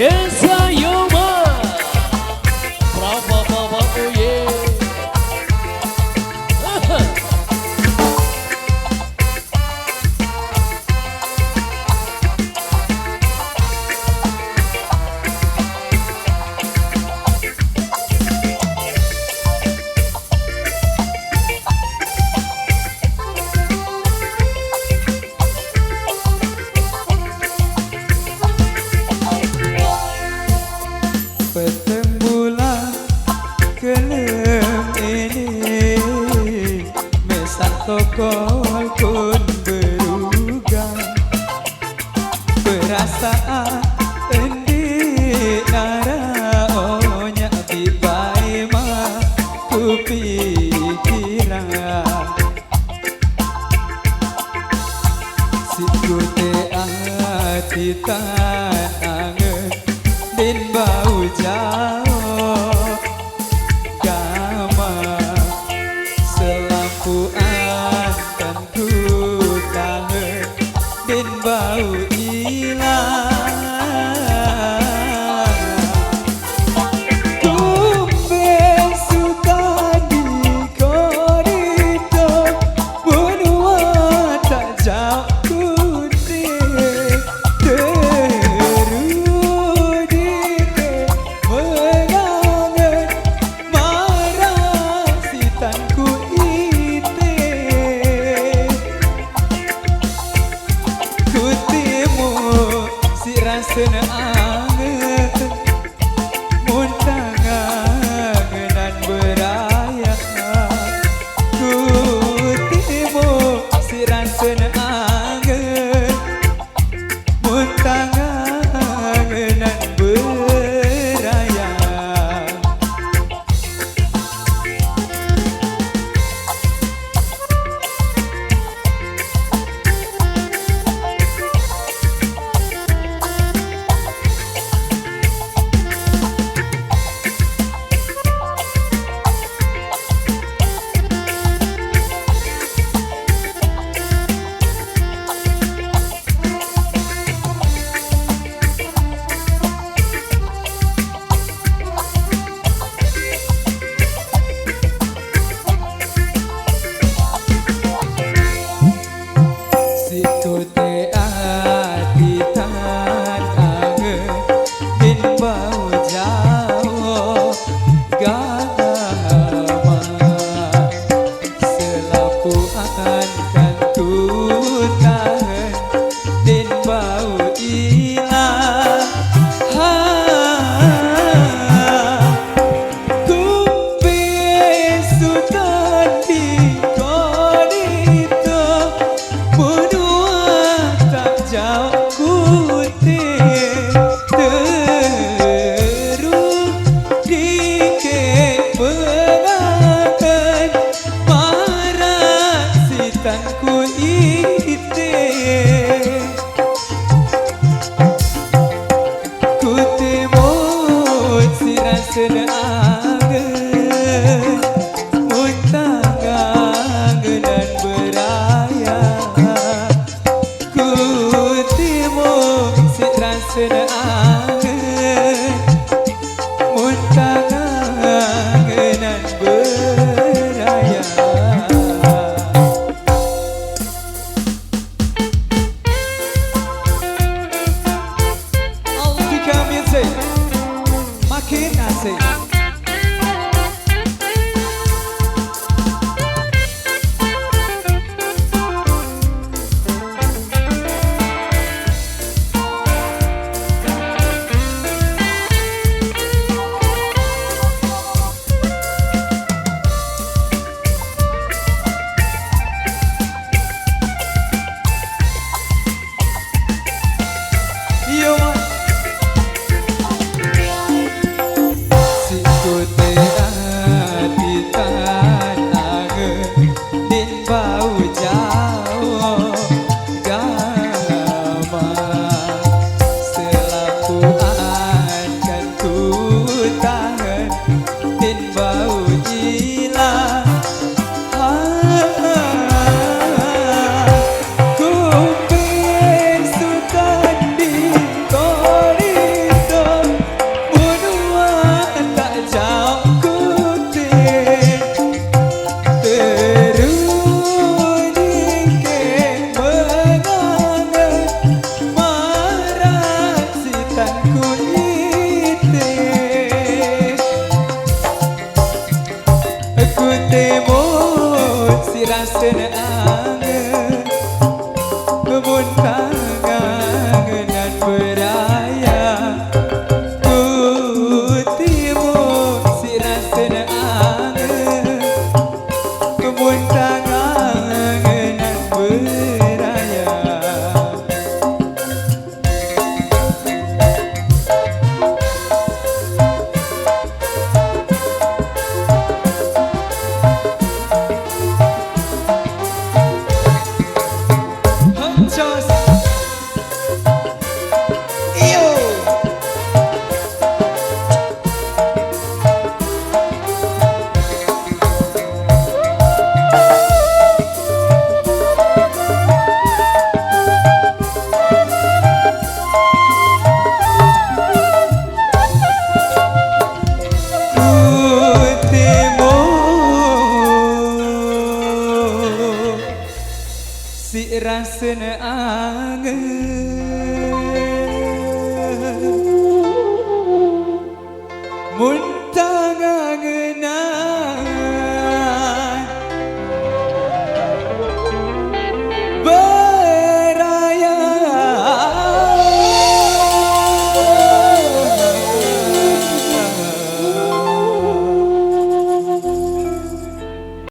Esa Yoma Brava Baba oh yeah Peteng bulan kelem ini mesak tokol pun berugah perasaan endi naraonya tibai mah kupikiran si kute hati tangan din bau jauh gama selampuan kan ku tangan din bau hilang tumben suka di koridor benua tak jauh rasana anget muntang angenan beraya ku timu si rasana anget muntang angenan beraya makin asik. rasana angen mun kangenan beraya ku timu si rasana angen mun kangenan beraya. Jos iyo kutimu si rasana angen mun